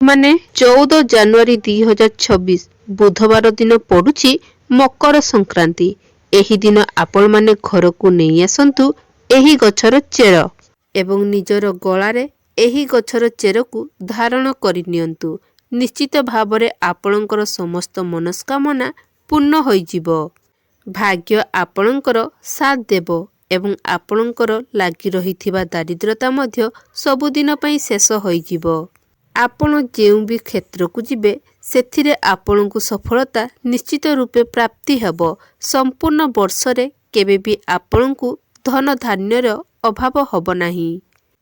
ମାନେ 14 ଜାନୁଆରୀ 2026 ବୁଧବାର ଦିନ ପଡୁଛି ମକର ସଂକ୍ରାନ୍ତି। ଏହି ଦିନ ଆପଣମାନେ ଘରକୁ ନେଇ ଆସନ୍ତୁ ଏହି ଗଛର ଚେର ଏବଂ ନିଜର ଗଳାରେ ଏହି ଗଛର ଚେରକୁ ଧାରଣ କରିନିଅନ୍ତୁ। ନିଶ୍ଚିତ ଭାବରେ ଆପଣଙ୍କର ସମସ୍ତ ମନସ୍କାମନା ପୂର୍ଣ୍ଣ ହୋଇଯିବ। ଭାଗ୍ୟ ଆପଣଙ୍କର ସାଥ ଦେବ ଏବଂ ଆପଣଙ୍କର ଲାଗି ରହିଥିବା ଦାରିଦ୍ରତା ମଧ୍ୟ ସବୁଦିନ ପାଇଁ ଶେଷ ହୋଇଯିବ। ଆପଣ ଯେଉଁ ବି କ୍ଷେତ୍ରକୁ ଯିବେ ସେଥିରେ ଆପଣଙ୍କୁ ସଫଳତା ନିଶ୍ଚିତ ରୂପେ ପ୍ରାପ୍ତି ହେବ। ସମ୍ପୂର୍ଣ୍ଣ ବର୍ଷରେ କେବେ ବି ଆପଣଙ୍କୁ ଧନ ଧାନ୍ୟର ଅଭାବ ହେବ ନାହିଁ,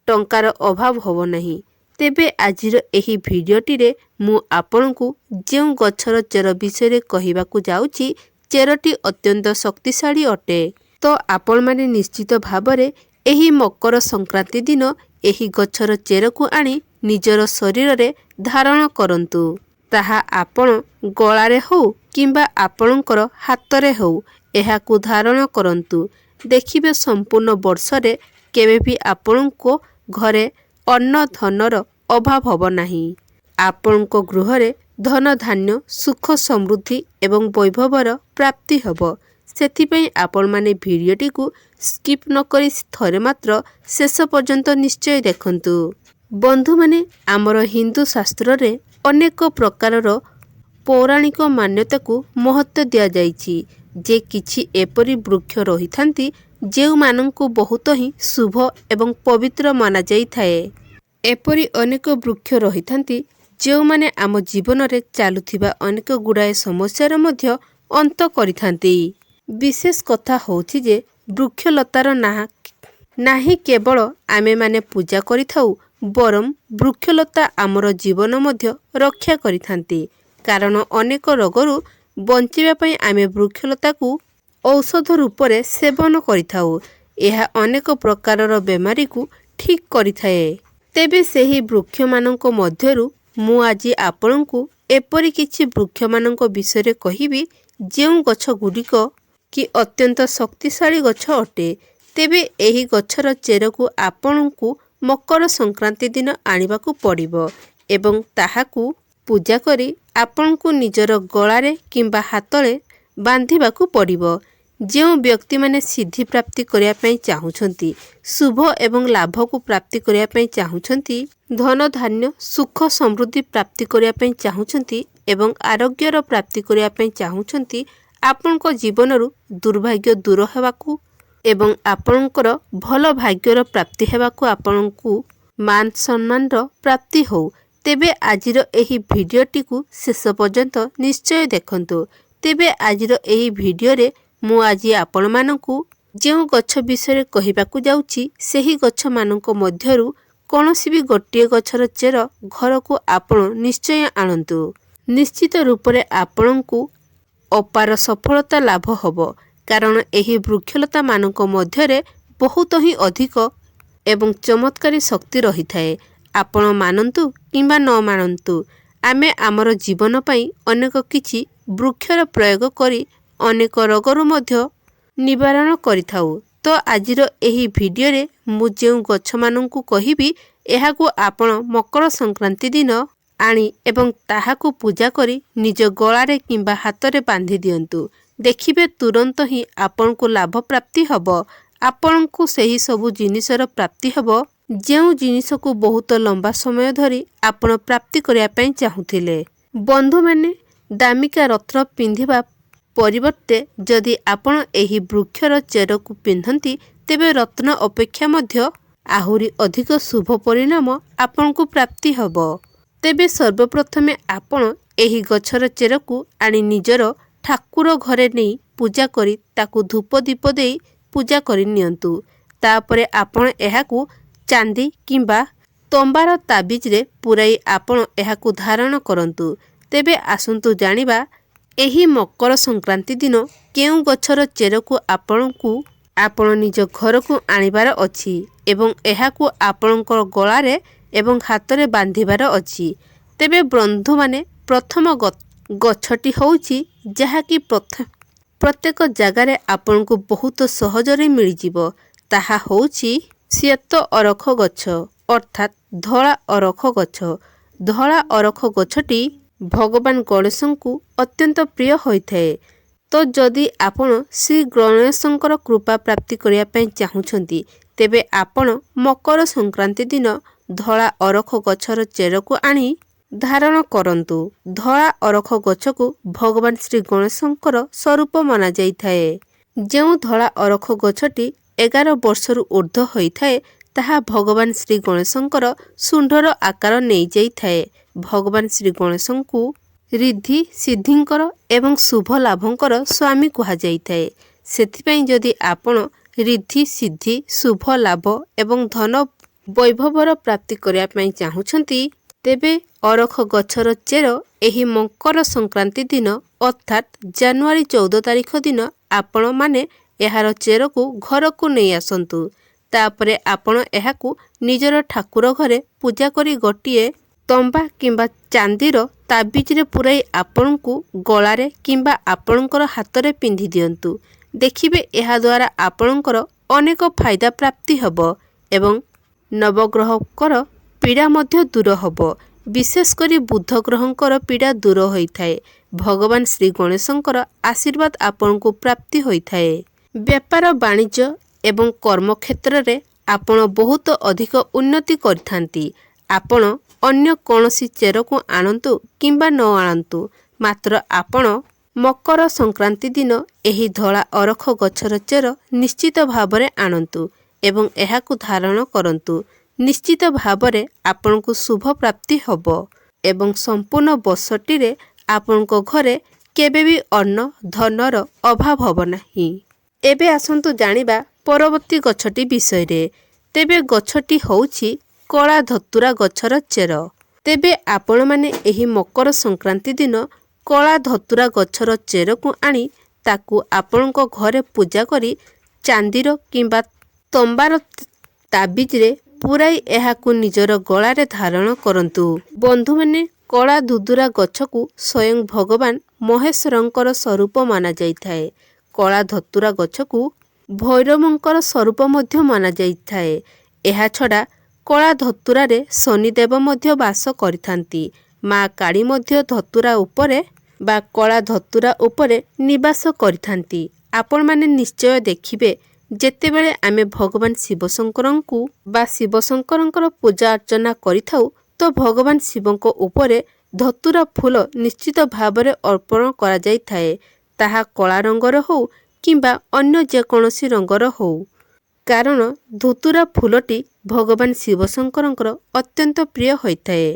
ଟଙ୍କାର ଅଭାବ ହେବ ନାହିଁ। ତେବେ ଆଜିର ଏହି ଭିଡ଼ିଓଟିରେ ମୁଁ ଆପଣଙ୍କୁ ଯେଉଁ ଗଛର ଚେର ବିଷୟରେ କହିବାକୁ ଯାଉଛି, ଚେରଟି ଅତ୍ୟନ୍ତ ଶକ୍ତିଶାଳୀ ଅଟେ। ତ ଆପଣମାନେ ନିଶ୍ଚିତ ଭାବରେ ଏହି ମକର ସଂକ୍ରାନ୍ତି ଦିନ ଏହି ଗଛର ଚେରକୁ ଆଣି ନିଜର ଶରୀରରେ ଧାରଣ କରନ୍ତୁ। ତାହା ଆପଣ ଗଳାରେ ହେଉ କିମ୍ବା ଆପଣଙ୍କର ହାତରେ ହେଉ ଏହାକୁ ଧାରଣ କରନ୍ତୁ। ଦେଖିବେ ସମ୍ପୂର୍ଣ୍ଣ ବର୍ଷରେ କେବେ ବି ଆପଣଙ୍କ ଘରେ ଅନ୍ନ ଧନର ଅଭାବ ହେବ ନାହିଁ। ଆପଣଙ୍କ ଗୃହରେ ଧନ ଧାନ୍ୟ ସୁଖ ସମୃଦ୍ଧି ଏବଂ ବୈଭବର ପ୍ରାପ୍ତି ହେବ। ସେଥିପାଇଁ ଆପଣମାନେ ଭିଡ଼ିଓଟିକୁ ସ୍କିପ୍ ନକରି ଥରେ ମାତ୍ର ଶେଷ ପର୍ଯ୍ୟନ୍ତ ନିଶ୍ଚୟ ଦେଖନ୍ତୁ। ବନ୍ଧୁମାନେ, ଆମର ହିନ୍ଦୁ ଶାସ୍ତ୍ରରେ ଅନେକ ପ୍ରକାରର ପୌରାଣିକ ମାନ୍ୟତାକୁ ମହତ୍ତ୍ୱ ଦିଆଯାଇଛି ଯେ କିଛି ଏପରି ବୃକ୍ଷ ରହିଥାନ୍ତି ଯେଉଁମାନଙ୍କୁ ବହୁତ ହିଁ ଶୁଭ ଏବଂ ପବିତ୍ର ମନାଯାଇଥାଏ। ଏପରି ଅନେକ ବୃକ୍ଷ ରହିଥାନ୍ତି ଯେଉଁମାନେ ଆମ ଜୀବନରେ ଚାଲୁଥିବା ଅନେକ ଗୁଡ଼ାଏ ସମସ୍ୟାର ମଧ୍ୟ ଅନ୍ତ କରିଥାନ୍ତି। ବିଶେଷ କଥା ହେଉଛି ଯେ ବୃକ୍ଷଲତାର ନାହିଁ କେବଳ ଆମେମାନେ ପୂଜା କରିଥାଉ, ବରଂ ବୃକ୍ଷଲତା ଆମର ଜୀବନ ମଧ୍ୟ ରକ୍ଷା କରିଥାନ୍ତି। କାରଣ ଅନେକ ରୋଗରୁ ବଞ୍ଚିବା ପାଇଁ ଆମେ ବୃକ୍ଷଲତାକୁ ଔଷଧ ରୂପରେ ସେବନ କରିଥାଉ। ଏହା ଅନେକ ପ୍ରକାରର ବେମାରୀକୁ ଠିକ୍ କରିଥାଏ। ତେବେ ସେହି ବୃକ୍ଷମାନଙ୍କ ମଧ୍ୟରୁ ମୁଁ ଆଜି ଆପଣଙ୍କୁ ଏପରି କିଛି ବୃକ୍ଷମାନଙ୍କ ବିଷୟରେ କହିବି ଯେଉଁ ଗଛ ଗୁଡ଼ିକ କି ଅତ୍ୟନ୍ତ ଶକ୍ତିଶାଳୀ ଗଛ ଅଟେ। ତେବେ ଏହି ଗଛର ଚେରକୁ ଆପଣଙ୍କୁ ମକର ସଂକ୍ରାନ୍ତି ଦିନ ଆଣିବାକୁ ପଡ଼ିବ ଏବଂ ତାହାକୁ ପୂଜା କରି ଆପଣଙ୍କୁ ନିଜର ଗଳାରେ କିମ୍ବା ହାତରେ ବାନ୍ଧିବାକୁ ପଡ଼ିବ। ଯେଉଁ ବ୍ୟକ୍ତିମାନେ ସିଦ୍ଧି ପ୍ରାପ୍ତି କରିବା ପାଇଁ ଚାହୁଁଛନ୍ତି, ଶୁଭ ଏବଂ ଲାଭକୁ ପ୍ରାପ୍ତି କରିବା ପାଇଁ ଚାହୁଁଛନ୍ତି, ଧନ ଧାନ୍ୟ ସୁଖ ସମୃଦ୍ଧି ପ୍ରାପ୍ତି କରିବା ପାଇଁ ଚାହୁଁଛନ୍ତି ଏବଂ ଆରୋଗ୍ୟର ପ୍ରାପ୍ତି କରିବା ପାଇଁ ଚାହୁଁଛନ୍ତି, ଆପଣଙ୍କ ଜୀବନରୁ ଦୁର୍ଭାଗ୍ୟ ଦୂର ହେବାକୁ ଏବଂ ଆପଣଙ୍କର ଭଲ ଭାଗ୍ୟର ପ୍ରାପ୍ତି ହେବାକୁ, ଆପଣଙ୍କୁ ମାନ ସମ୍ମାନର ପ୍ରାପ୍ତି ହେଉ, ତେବେ ଆଜିର ଏହି ଭିଡ଼ିଓଟିକୁ ଶେଷ ପର୍ଯ୍ୟନ୍ତ ନିଶ୍ଚୟ ଦେଖନ୍ତୁ। ତେବେ ଆଜିର ଏହି ଭିଡ଼ିଓରେ ମୁଁ ଆଜି ଆପଣମାନଙ୍କୁ ଯେଉଁ ଗଛ ବିଷୟରେ କହିବାକୁ ଯାଉଛି ସେହି ଗଛମାନଙ୍କ ମଧ୍ୟରୁ କୌଣସି ବି ଗୋଟିଏ ଗଛର ଚେର ଘରକୁ ଆପଣ ନିଶ୍ଚୟ ଆଣନ୍ତୁ। ନିଶ୍ଚିତ ରୂପରେ ଆପଣଙ୍କୁ ଅପାର ସଫଳତା ଲାଭ ହେବ। କାରଣ ଏହି ବୃକ୍ଷଲତାମାନଙ୍କ ମଧ୍ୟରେ ବହୁତ ହିଁ ଅଧିକ ଏବଂ ଚମତ୍କାରୀ ଶକ୍ତି ରହିଥାଏ। ଆପଣ ମାନନ୍ତୁ କିମ୍ବା ନ ମାନନ୍ତୁ, ଆମେ ଆମର ଜୀବନ ପାଇଁ ଅନେକ କିଛି ବୃକ୍ଷର ପ୍ରୟୋଗ କରି ଅନେକ ରୋଗରୁ ମଧ୍ୟ ନିବାରଣ କରିଥାଉ। ତ ଆଜିର ଏହି ଭିଡ଼ିଓରେ ମୁଁ ଯେଉଁ ଗଛମାନଙ୍କୁ କହିବି ଏହାକୁ ଆପଣ ମକର ସଂକ୍ରାନ୍ତି ଦିନ ଆଣି ଏବଂ ତାହାକୁ ପୂଜା କରି ନିଜ ଗଳାରେ କିମ୍ବା ହାତରେ ବାନ୍ଧି ଦିଅନ୍ତୁ। ଦେଖିବେ ତୁରନ୍ତ ହିଁ ଆପଣଙ୍କୁ ଲାଭ ପ୍ରାପ୍ତି ହେବ। ଆପଣଙ୍କୁ ସେହି ସବୁ ଜିନିଷର ପ୍ରାପ୍ତି ହେବ ଯେଉଁ ଜିନିଷକୁ ବହୁତ ଲମ୍ବା ସମୟ ଧରି ଆପଣ ପ୍ରାପ୍ତି କରିବା ପାଇଁ ଚାହୁଁଥିଲେ। ବନ୍ଧୁମାନେ, ଦାମିକା ରତ୍ନ ପିନ୍ଧିବା ପରିବର୍ତ୍ତେ ଯଦି ଆପଣ ଏହି ବୃକ୍ଷର ଚେରକୁ ପିନ୍ଧନ୍ତି, ତେବେ ରତ୍ନ ଅପେକ୍ଷା ମଧ୍ୟ ଆହୁରି ଅଧିକ ଶୁଭ ପରିଣାମ ଆପଣଙ୍କୁ ପ୍ରାପ୍ତି ହେବ। ତେବେ ସର୍ବପ୍ରଥମେ ଆପଣ ଏହି ଗଛର ଚେରକୁ ଆଣି ନିଜର ଠାକୁର ଘରେ ନେଇ ପୂଜା କରି ତାକୁ ଧୂପ ଦୀପ ଦେଇ ପୂଜା କରି ନିଅନ୍ତୁ। ତାପରେ ଆପଣ ଏହାକୁ ଚାନ୍ଦି କିମ୍ବା ତମ୍ବାର ତାବିଜରେ ପୁରାଇ ଆପଣ ଏହାକୁ ଧାରଣ କରନ୍ତୁ। ତେବେ ଆସନ୍ତୁ ଜାଣିବା ଏହି ମକର ସଂକ୍ରାନ୍ତି ଦିନ କେଉଁ ଗଛର ଚେରକୁ ଆପଣ ନିଜ ଘରକୁ ଆଣିବାର ଅଛି ଏବଂ ଏହାକୁ ଆପଣଙ୍କ ଗଳାରେ ଏବଂ ହାତରେ ବାନ୍ଧିବାର ଅଛି। ତେବେ ବନ୍ଧୁମାନେ, ପ୍ରଥମ ଗଛଟି ହେଉଛି ଯାହାକି ପ୍ରତ୍ୟେକ ଜାଗାରେ ଆପଣଙ୍କୁ ବହୁତ ସହଜରେ ମିଳିଯିବ। ତାହା ହେଉଛି ଶ୍ଵେତ ଅରଖ ଗଛ ଅର୍ଥାତ୍ ଧଳା ଅରଖ ଗଛ। ଧଳା ଅରଖ ଗଛଟି ଭଗବାନ ଗଣେଶଙ୍କୁ ଅତ୍ୟନ୍ତ ପ୍ରିୟ ହୋଇଥାଏ। ତ ଯଦି ଆପଣ ଶ୍ରୀ ଗଣେଶଙ୍କର କୃପା ପ୍ରାପ୍ତି କରିବା ପାଇଁ ଚାହୁଁଛନ୍ତି, ତେବେ ଆପଣ ମକର ସଂକ୍ରାନ୍ତି ଦିନ ଧଳା ଅରଖ ଗଛର ଚେରକୁ ଆଣି ଧାରଣ କରନ୍ତୁ। ଧଳା ଅରଖ ଗଛକୁ ଭଗବାନ ଶ୍ରୀ ଗଣେଶଙ୍କର ସ୍ୱରୂପ ମନାଯାଇଥାଏ। ଯେଉଁ ଧଳା ଅରଖ ଗଛଟି 11 ବର୍ଷରୁ ଉର୍ଦ୍ଧ୍ୱ ହୋଇଥାଏ, ତାହା ଭଗବାନ ଶ୍ରୀ ଗଣେଶଙ୍କର ଶୁଣ୍ଢର ଆକାର ନେଇଯାଇଥାଏ। ଭଗବାନ ଶ୍ରୀ ଗଣେଶଙ୍କୁ ରିଦ୍ଧି ସିଦ୍ଧିଙ୍କର ଏବଂ ଶୁଭ ଲାଭଙ୍କର ସ୍ୱାମୀ କୁହାଯାଇଥାଏ। ସେଥିପାଇଁ ଯଦି ଆପଣ ରିଦ୍ଧି ସିଦ୍ଧି ଶୁଭ ଲାଭ ଏବଂ ଧନ ବୈଭବର ପ୍ରାପ୍ତି କରିବା ପାଇଁ ଚାହୁଁଛନ୍ତି, ତେବେ ଅରଖ ଗଛର ଚେର ଏହି ମକର ସଂକ୍ରାନ୍ତି ଦିନ ଅର୍ଥାତ୍ ଜାନୁଆରୀ 14 ତାରିଖ ଦିନ ଆପଣମାନେ ଏହାର ଚେରକୁ ଘରକୁ ନେଇ ଆସନ୍ତୁ। ତାପରେ ଆପଣ ଏହାକୁ ନିଜର ଠାକୁର ଘରେ ପୂଜା କରି ଗୋଟିଏ ତମ୍ବା କିମ୍ବା ଚାନ୍ଦିର ତାବିଜରେ ପୁରାଇ ଆପଣଙ୍କୁ ଗଳାରେ କିମ୍ବା ଆପଣଙ୍କର ହାତରେ ପିନ୍ଧି ଦିଅନ୍ତୁ। ଦେଖିବେ ଏହାଦ୍ୱାରା ଆପଣଙ୍କର ଅନେକ ଫାଇଦା ପ୍ରାପ୍ତି ହେବ ଏବଂ ନବଗ୍ରହଙ୍କର ପୀଡ଼ା ମଧ୍ୟ ଦୂର ହେବ। ବିଶେଷ କରି ବୁଧ ଗ୍ରହଙ୍କର ପୀଡ଼ା ଦୂର ହୋଇଥାଏ। ଭଗବାନ ଶ୍ରୀ ଗଣେଶଙ୍କର ଆଶୀର୍ବାଦ ଆପଣଙ୍କୁ ପ୍ରାପ୍ତି ହୋଇଥାଏ। ବେପାର ବାଣିଜ୍ୟ ଏବଂ କର୍ମକ୍ଷେତ୍ରରେ ଆପଣ ବହୁତ ଅଧିକ ଉନ୍ନତି କରିଥାନ୍ତି। ଆପଣ ଅନ୍ୟ କୌଣସି ଚେରକୁ ଆଣନ୍ତୁ କିମ୍ବା ନ ଆଣନ୍ତୁ, ମାତ୍ର ଆପଣ ମକର ସଂକ୍ରାନ୍ତି ଦିନ ଏହି ଧଳା ଅରଖ ଗଛର ଚେର ନିଶ୍ଚିତ ଭାବରେ ଆଣନ୍ତୁ ଏବଂ ଏହାକୁ ଧାରଣ କରନ୍ତୁ। ନିଶ୍ଚିତ ଭାବରେ ଆପଣଙ୍କୁ ଶୁଭ ପ୍ରାପ୍ତି ହେବ ଏବଂ ସମ୍ପୂର୍ଣ୍ଣ ବର୍ଷଟିରେ ଆପଣଙ୍କ ଘରେ କେବେ ବି ଅନ୍ନ ଧନର ଅଭାବ ହେବ ନାହିଁ। ଏବେ ଆସନ୍ତୁ ଜାଣିବା ପରବର୍ତ୍ତୀ ଗଛଟି ବିଷୟରେ। ତେବେ ଗଛଟି ହେଉଛି କଳା ଧତୁରା ଗଛର ଚେର। ତେବେ ଆପଣମାନେ ଏହି ମକର ସଂକ୍ରାନ୍ତି ଦିନ କଳା ଧତୁରା ଗଛର ଚେରକୁ ଆଣି ତାକୁ ଆପଣଙ୍କ ଘରେ ପୂଜା କରି ଚାନ୍ଦିର କିମ୍ବା ତମ୍ବାର ତାବିଜରେ ପୁରାଇ ଏହାକୁ ନିଜର ଗଳାରେ ଧାରଣ କରନ୍ତୁ। ବନ୍ଧୁମାନେ, କଳା ଧୁତୁରା ଗଛକୁ ସ୍ୱୟଂ ଭଗବାନ ମହେଶ୍ୱରଙ୍କର ସ୍ୱରୂପ ମନାଯାଇଥାଏ। କଳା ଧତୁରା ଗଛକୁ ଭୈରବଙ୍କର ସ୍ୱରୂପ ମଧ୍ୟ ମନାଯାଇଥାଏ। ଏହାଛଡ଼ା କଳା ଧତୁରାରେ ଶନିଦେବ ମଧ୍ୟ ବାସ କରିଥାନ୍ତି। ମା କାଳୀ ମଧ୍ୟ ଧତୁରା ଉପରେ ବା କଳା ଧତୁରା ଉପରେ ନିବାସ କରିଥାନ୍ତି। ଆପଣମାନେ ନିଶ୍ଚୟ ଦେଖିବେ, ଯେତେବେଳେ ଆମେ ଭଗବାନ ଶିବଶଙ୍କରଙ୍କୁ ବା ଶିବଶଙ୍କରଙ୍କର ପୂଜା ଅର୍ଚ୍ଚନା କରିଥାଉ, ତ ଭଗବାନ ଶିବଙ୍କ ଉପରେ ଧତୁରା ଫୁଲ ନିଶ୍ଚିତ ଭାବରେ ଅର୍ପଣ କରାଯାଇଥାଏ। ତାହା କଳା ରଙ୍ଗର ହେଉ କିମ୍ବା ଅନ୍ୟ ଯେକୌଣସି ରଙ୍ଗର ହେଉ, କାରଣ ଧତୁରା ଫୁଲଟି ଭଗବାନ ଶିବଶଙ୍କରଙ୍କର ଅତ୍ୟନ୍ତ ପ୍ରିୟ ହୋଇଥାଏ।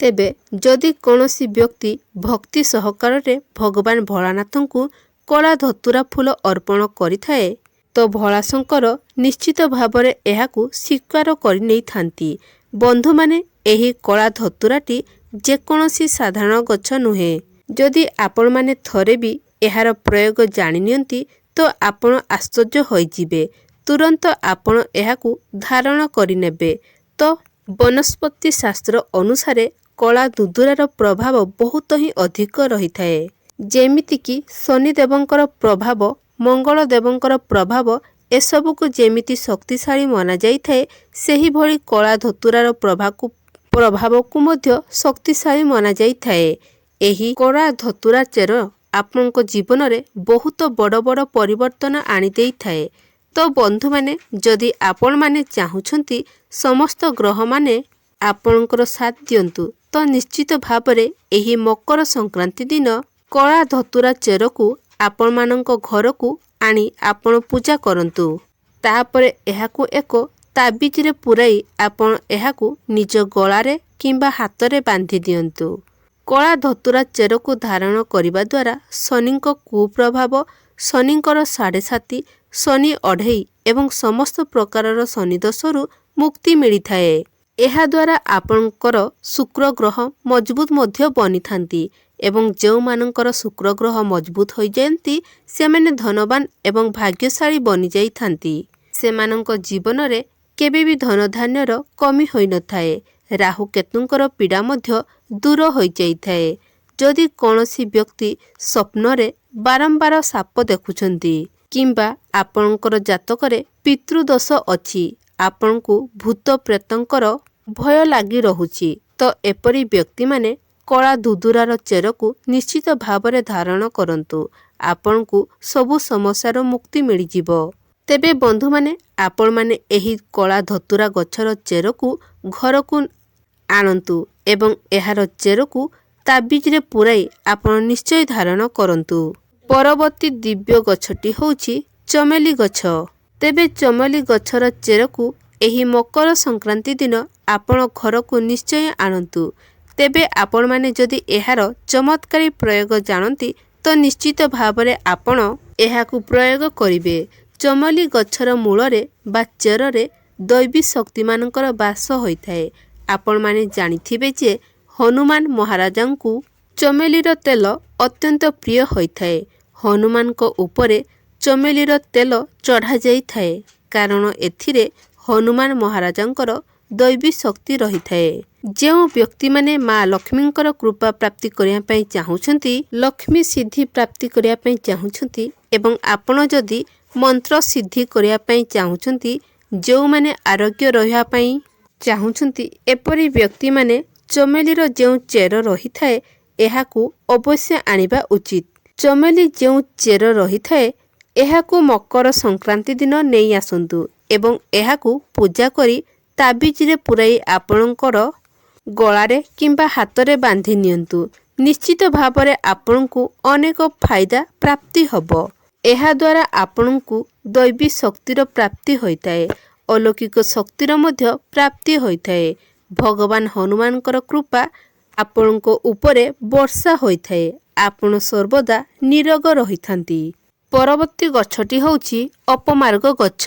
ତେବେ ଯଦି କୌଣସି ବ୍ୟକ୍ତି ଭକ୍ତି ସହକାରରେ ଭଗବାନ ଭୋଳାନାଥଙ୍କୁ କଳା ଧତୁରା ଫୁଲ ଅର୍ପଣ କରିଥାଏ, ତ ଭୋଳାଶଙ୍କର ନିଶ୍ଚିତ ଭାବରେ ଏହାକୁ ସ୍ୱୀକାର କରି ନେଇଥାନ୍ତି। ବନ୍ଧୁମାନେ, ଏହି କଳା ଧତୁରାଟି ଯେକୌଣସି ସାଧାରଣ ଗଛ ନୁହେଁ। ଯଦି ଆପଣମାନେ ଥରେ ବି ଏହାର ପ୍ରୟୋଗ ଜାଣିନିଅନ୍ତି, ତ ଆପଣ ଆଶ୍ଚର୍ଯ୍ୟ ହୋଇଯିବେ। ତୁରନ୍ତ ଆପଣ ଏହାକୁ ଧାରଣ କରିନେବେ। ତ ବନସ୍ପତି ଶାସ୍ତ୍ର ଅନୁସାରେ କଳା ଧୁତୁରାର ପ୍ରଭାବ ବହୁତ ହିଁ ଅଧିକ ରହିଥାଏ। ଯେମିତିକି ଶନିଦେବଙ୍କର ପ୍ରଭାବ, ମଙ୍ଗଳ ଦେବଙ୍କର ପ୍ରଭାବ, ଏସବୁକୁ ଯେମିତି ଶକ୍ତିଶାଳୀ ମନାଯାଇଥାଏ, ସେହିଭଳି କଳା ଧତୁରାର ପ୍ରଭାବକୁ ମଧ୍ୟ ଶକ୍ତିଶାଳୀ ମନାଯାଇଥାଏ। ଏହି କଳା ଧତୁରା ଚେର ଆପଣଙ୍କ ଜୀବନରେ ବହୁତ ବଡ଼ ବଡ଼ ପରିବର୍ତ୍ତନ ଆଣିଦେଇଥାଏ। ତ ବନ୍ଧୁମାନେ, ଯଦି ଆପଣମାନେ ଚାହୁଁଛନ୍ତି ସମସ୍ତ ଗ୍ରହମାନେ ଆପଣଙ୍କର ସାଥ ଦିଅନ୍ତୁ, ତ ନିଶ୍ଚିତ ଭାବରେ ଏହି ମକର ସଂକ୍ରାନ୍ତି ଦିନ କଳା ଧତୁରା ଚେରକୁ ଆପଣମାନଙ୍କ ଘରକୁ ଆଣି ଆପଣ ପୂଜା କରନ୍ତୁ। ତାପରେ ଏହାକୁ ଏକ ତାବିଜରେ ପୁରାଇ ଆପଣ ଏହାକୁ ନିଜ ଗଳାରେ କିମ୍ବା ହାତରେ ବାନ୍ଧି ଦିଅନ୍ତୁ। କଳା ଧତୁରା ଚେରକୁ ଧାରଣ କରିବା ଦ୍ୱାରା ଶନିଙ୍କ କୁପ୍ରଭାବ, ଶନିଙ୍କର ସାଢ଼େ ସାତି, ଶନି ଅଢ଼େଇ ଏବଂ ସମସ୍ତ ପ୍ରକାରର ଶନିଦୋଷରୁ ମୁକ୍ତି ମିଳିଥାଏ। ଏହାଦ୍ୱାରା ଆପଣଙ୍କର ଶୁକ୍ର ଗ୍ରହ ମଜବୁତ ମଧ୍ୟ ବନିଥାନ୍ତି ଏବଂ ଯେଉଁମାନଙ୍କର ଶୁକ୍ର ଗ୍ରହ ମଜବୁତ ହୋଇଯାଆନ୍ତି, ସେମାନେ ଧନବାନ ଏବଂ ଭାଗ୍ୟଶାଳୀ ବନିଯାଇଥାନ୍ତି। ସେମାନଙ୍କ ଜୀବନରେ କେବେ ବି ଧନଧାନ୍ୟର କମି ହୋଇନଥାଏ। ରାହୁ କେତୁଙ୍କର ପୀଡ଼ା ମଧ୍ୟ ଦୂର ହୋଇଯାଇଥାଏ। ଯଦି କୌଣସି ବ୍ୟକ୍ତି ସ୍ୱପ୍ନରେ ବାରମ୍ବାର ସାପ ଦେଖୁଛନ୍ତି କିମ୍ବା ଆପଣଙ୍କର ଜାତକରେ ପିତୃଦୋଷ ଅଛି, ଆପଣଙ୍କୁ ଭୂତ ପ୍ରେତଙ୍କର ଭୟ ଲାଗି ରହୁଛି, ତ ତ ଏପରି ବ୍ୟକ୍ତିମାନେ କଳା ଦୁଦୁରାର ଚେରକୁ ନିଶ୍ଚିତ ଭାବରେ ଧାରଣ କରନ୍ତୁ। ଆପଣଙ୍କୁ ସବୁ ସମସ୍ୟାର ମୁକ୍ତି ମିଳିଯିବ। ତେବେ ବନ୍ଧୁମାନେ, ଆପଣମାନେ ଏହି କଳା ଧତୁରା ଗଛର ଚେରକୁ ଘରକୁ ଆଣନ୍ତୁ ଏବଂ ଏହାର ଚେରକୁ ତାବିଜରେ ପୁରାଇ ଆପଣ ନିଶ୍ଚୟ ଧାରଣ କରନ୍ତୁ। ପରବର୍ତ୍ତୀ ଦିବ୍ୟ ଗଛଟି ହେଉଛି ଚମେଲି ଗଛ। ତେବେ ଚମେଲି ଗଛର ଚେରକୁ ଏହି ମକର ସଂକ୍ରାନ୍ତି ଦିନ ଆପଣ ଘରକୁ ନିଶ୍ଚୟ ଆଣନ୍ତୁ। ତେବେ ଆପଣମାନେ ଯଦି ଏହାର ଚମତ୍କାରୀ ପ୍ରୟୋଗ ଜାଣନ୍ତି ତ ନିଶ୍ଚିତ ଭାବରେ ଆପଣ ଏହାକୁ ପ୍ରୟୋଗ କରିବେ। ଚମେଲି ଗଛର ମୂଳରେ ବା ଚେରରେ ଦୈବୀ ଶକ୍ତିମାନଙ୍କର ବାସ ହୋଇଥାଏ। ଆପଣମାନେ ଜାଣିଥିବେ ଯେ ହନୁମାନ ମହାରାଜାଙ୍କୁ ଚମେଲିର ତେଲ ଅତ୍ୟନ୍ତ ପ୍ରିୟ ହୋଇଥାଏ। ହନୁମାନଙ୍କ ଉପରେ ଚମେଲିର ତେଲ ଚଢ଼ାଯାଇଥାଏ କାରଣ ଏଥିରେ ହନୁମାନ ମହାରାଜାଙ୍କର ଦୈବୀ ଶକ୍ତି ରହିଥାଏ। ଯେଉଁ ବ୍ୟକ୍ତିମାନେ ମା ଲକ୍ଷ୍ମୀଙ୍କର କୃପା ପ୍ରାପ୍ତି କରିବା ପାଇଁ ଚାହୁଁଛନ୍ତି, ଲକ୍ଷ୍ମୀ ସିଦ୍ଧି ପ୍ରାପ୍ତି କରିବା ପାଇଁ ଚାହୁଁଛନ୍ତି ଏବଂ ଆପଣ ଯଦି ମନ୍ତ୍ର ସିଦ୍ଧି କରିବା ପାଇଁ ଚାହୁଁଛନ୍ତି, ଯେଉଁମାନେ ଆରୋଗ୍ୟ ରହିବା ପାଇଁ ଚାହୁଁଛନ୍ତି, ଏପରି ବ୍ୟକ୍ତିମାନେ ଚମେଲିର ଯେଉଁ ଚେର ରହିଥାଏ ଏହାକୁ ଅବଶ୍ୟ ଆଣିବା ଉଚିତ। ଚମେଲି ଯେଉଁ ଚେର ରହିଥାଏ ଏହାକୁ ମକର ସଂକ୍ରାନ୍ତି ଦିନ ନେଇ ଆସନ୍ତୁ ଏବଂ ଏହାକୁ ପୂଜା କରି ତାବିଜରେ ପୁରାଇ ଆପଣଙ୍କର ଗଳାରେ କିମ୍ବା ହାତରେ ବାନ୍ଧି ନିଅନ୍ତୁ। ନିଶ୍ଚିତ ଭାବରେ ଆପଣଙ୍କୁ ଅନେକ ଫାଇଦା ପ୍ରାପ୍ତି ହେବ। ଏହାଦ୍ୱାରା ଆପଣଙ୍କୁ ଦୈବୀ ଶକ୍ତିର ପ୍ରାପ୍ତି ହୋଇଥାଏ। ଅଲୌକିକ ଶକ୍ତିର ମଧ୍ୟ ପ୍ରାପ୍ତି ହୋଇଥାଏ। ଭଗବାନ ହନୁମାନଙ୍କର କୃପା ଆପଣଙ୍କ ଉପରେ ବର୍ଷା ହୋଇଥାଏ। ଆପଣ ସର୍ବଦା ନିରୋଗ ରହିଥାନ୍ତି। ପରବର୍ତ୍ତୀ ଗଛଟି ହେଉଛି ଅପମାର୍ଗ ଗଛ।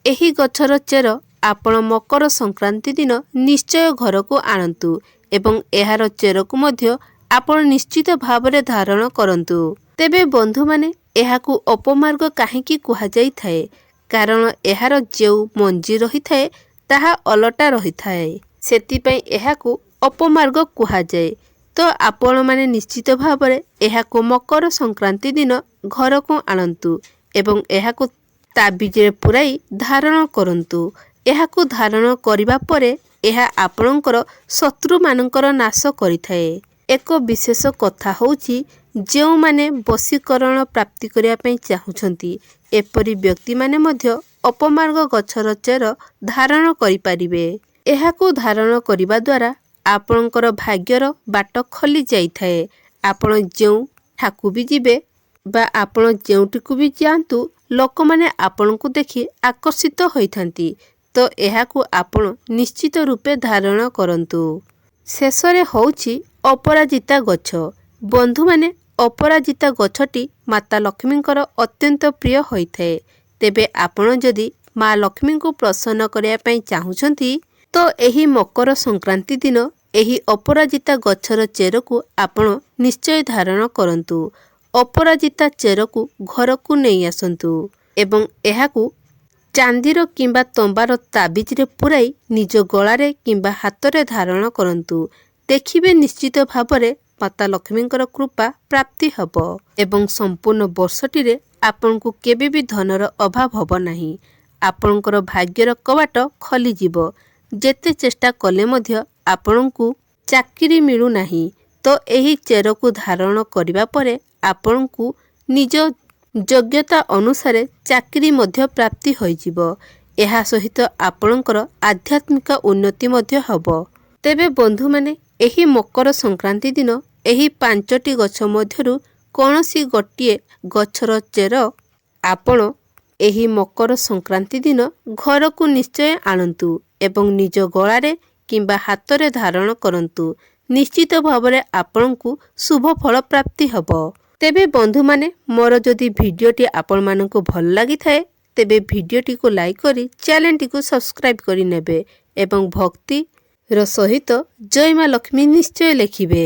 ଏହି ଗଛର ଚେର ଆପଣ ମକର ସଂକ୍ରାନ୍ତି ଦିନ ନିଶ୍ଚୟ ଘରକୁ ଆଣନ୍ତୁ ଏବଂ ଏହାର ଚେରକୁ ମଧ୍ୟ ଆପଣ ନିଶ୍ଚିତ ଭାବରେ ଧାରଣ କରନ୍ତୁ। ତେବେ ବନ୍ଧୁମାନେ, ଏହାକୁ ଅପମାର୍ଗ କାହିଁକି କୁହାଯାଇଥାଏ? କାରଣ ଏହାର ଯେଉଁ ମଞ୍ଜି ରହିଥାଏ ତାହା ଓଲଟା ରହିଥାଏ। ସେଥିପାଇଁ ଏହାକୁ ଅପମାର୍ଗ କୁହାଯାଏ। ତ ଆପଣମାନେ ନିଶ୍ଚିତ ଭାବରେ ଏହାକୁ ମକର ସଂକ୍ରାନ୍ତି ଦିନ ଘରକୁ ଆଣନ୍ତୁ ଏବଂ ଏହାକୁ ତାବିଜରେ ପୁରାଇ ଧାରଣ କରନ୍ତୁ। ଏହାକୁ ଧାରଣ କରିବା ପରେ ଏହା ଆପଣଙ୍କର ଶତ୍ରୁମାନଙ୍କର ନାଶ କରିଥାଏ। ଏକ ବିଶେଷ କଥା ହେଉଛି, ଯେଉଁମାନେ ବଶୀକରଣ ପ୍ରାପ୍ତି କରିବା ପାଇଁ ଚାହୁଁଛନ୍ତି, ଏପରି ବ୍ୟକ୍ତିମାନେ ମଧ୍ୟ ଅପମାର୍ଗ ଗଛର ଚେର ଧାରଣ କରିପାରିବେ। ଏହାକୁ ଧାରଣ କରିବା ଦ୍ୱାରା ଆପଣଙ୍କର ଭାଗ୍ୟର ବାଟ ଖୋଲି ଯାଇଥାଏ। ଆପଣ ଯେଉଁଠାକୁ ବି ଯିବେ ବା ଆପଣ ଯେଉଁଠିକୁ ବି ଯାଆନ୍ତୁ, ଲୋକମାନେ ଆପଣଙ୍କୁ ଦେଖି ଆକର୍ଷିତ ହୋଇଥାନ୍ତି। ତ ଏହାକୁ ଆପଣ ନିଶ୍ଚିତ ରୂପେ ଧାରଣ କରନ୍ତୁ। ଶେଷରେ ହେଉଛି ଅପରାଜିତା ଗଛ। ବନ୍ଧୁମାନେ, ଅପରାଜିତା ଗଛଟି ମାତା ଲକ୍ଷ୍ମୀଙ୍କର ଅତ୍ୟନ୍ତ ପ୍ରିୟ ହୋଇଥାଏ। ତେବେ ଆପଣ ଯଦି ମା ଲକ୍ଷ୍ମୀଙ୍କୁ ପ୍ରସନ୍ନ କରିବା ପାଇଁ ଚାହୁଁଛନ୍ତି ତ ଏହି ମକର ସଂକ୍ରାନ୍ତି ଦିନ ଏହି ଅପରାଜିତା ଗଛର ଚେରକୁ ଆପଣ ନିଶ୍ଚୟ ଧାରଣ କରନ୍ତୁ। ଅପରାଜିତା ଚେରକୁ ଘରକୁ ନେଇ ଆସନ୍ତୁ ଏବଂ ଏହାକୁ ଚାନ୍ଦିର କିମ୍ବା ତମ୍ବାର ତାବିଜରେ ପୁରାଇ ନିଜ ଗଳାରେ କିମ୍ବା ହାତରେ ଧାରଣ କରନ୍ତୁ। ଦେଖିବେ ନିଶ୍ଚିତ ଭାବରେ ମାତା ଲକ୍ଷ୍ମୀଙ୍କର କୃପା ପ୍ରାପ୍ତି ହେବ ଏବଂ ସମ୍ପୂର୍ଣ୍ଣ ବର୍ଷଟିରେ ଆପଣଙ୍କୁ କେବେ ବି ଧନର ଅଭାବ ହେବ ନାହିଁ। ଆପଣଙ୍କର ଭାଗ୍ୟର କବାଟ ଖୋଲିଯିବ। ଯେତେ ଚେଷ୍ଟା କଲେ ମଧ୍ୟ ଆପଣଙ୍କୁ ଚାକିରି ମିଳୁନାହିଁ ତ ଏହି ଚେରକୁ ଧାରଣ କରିବା ପରେ ଆପଣଙ୍କୁ ନିଜ ଯୋଗ୍ୟତା ଅନୁସାରେ ଚାକିରି ମଧ୍ୟ ପ୍ରାପ୍ତି ହୋଇଯିବ। ଏହା ସହିତ ଆପଣଙ୍କର ଆଧ୍ୟାତ୍ମିକ ଉନ୍ନତି ମଧ୍ୟ ହେବ। ତେବେ ବନ୍ଧୁମାନେ, ଏହି ମକର ସଂକ୍ରାନ୍ତି ଦିନ ଏହି 5ଟି ଗଛ ମଧ୍ୟରୁ କୌଣସି ଗୋଟିଏ ଗଛର ଚେର ଆପଣ ଏହି ମକର ସଂକ୍ରାନ୍ତି ଦିନ ଘରକୁ ନିଶ୍ଚୟ ଆଣନ୍ତୁ ଏବଂ ନିଜ ଗଳାରେ କିମ୍ବା ହାତରେ ଧାରଣ କରନ୍ତୁ। ନିଶ୍ଚିତ ଭାବରେ ଆପଣଙ୍କୁ ଶୁଭ ଫଳ ପ୍ରାପ୍ତି ହେବ। ତେବେ ବନ୍ଧୁମାନେ, ମୋର ଯଦି ଭିଡ଼ିଓଟି ଆପଣମାନଙ୍କୁ ଭଲ ଲାଗିଥାଏ ତେବେ ଭିଡ଼ିଓଟିକୁ ଲାଇକ୍ କରି ଚ୍ୟାନେଲଟିକୁ ସବସ୍କ୍ରାଇବ୍ କରିନେବେ ଏବଂ ଭକ୍ତିର ସହିତ ଜୟ ମା ଲକ୍ଷ୍ମୀ ନିଶ୍ଚୟ ଲେଖିବେ।